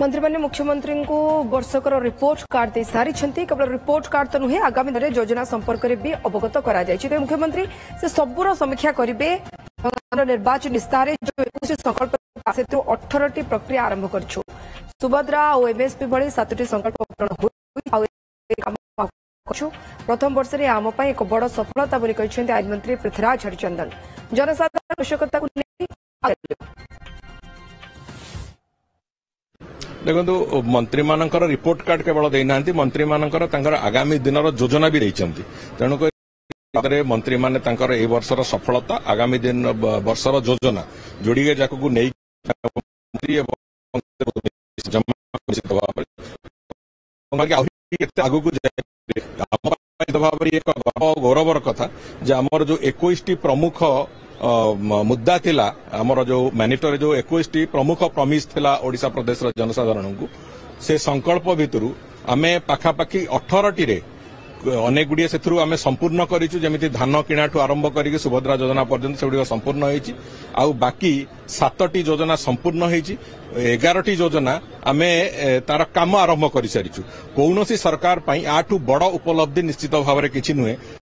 मंत्री मैंने मुख्यमंत्री को वर्षकर रिपोर्ट कार्ड दे सारी केवल रिपोर्ट कार्ड तो नुहे आगामी दिन में योजना संपर्क में भी अवगत कर मुख्यमंत्री से सबूर समीक्षा करेंगे। निर्वाचन विस्तार जो 21 संकल्प 18टी प्रक्रिया आरंभ कर सुभद्रा और एमएसपी भली 7टी संकल्प पूरण प्रथम वर्ष में आम एक बड़ सफलता बोली आईन मंत्री पृथ्वीराज हरिचंदन जनसाधारण आवश्यकता को देखो मंत्री मानकर रिपोर्ट कार्ड केवल देना मंत्री मानकर आगामी दिन योजना भी देते तेणुक मंत्री माने ए वर्षर सफलता आगामी दिन वर्षर योजना जोड़ी जाकू नहीं आगू गौरवर कथा आमर जो 21 प्रमुख मुद्दा थिला आमर जो मैनिफेस्टो जो 21 प्रमुख प्रमिस थिला ओडिशा प्रदेश जनसाधारण को से संकल्प भितरु आमे पाखापाखि 18टी रे अनेक गुड़िए से आमे संपूर्ण करिछु जेमिति धान किणाठू आरंभ करिके सुभद्रा योजना पर्यंत से संपूर्ण होईछि आउ बाकी 7टी योजना संपूर्ण होईछि 11टी योजना आमे तार काम आरंभ करि सारिछु कौनसी सरकार पई आठू बड़ उपलब्धि निश्चित भाव में किछि नुहे।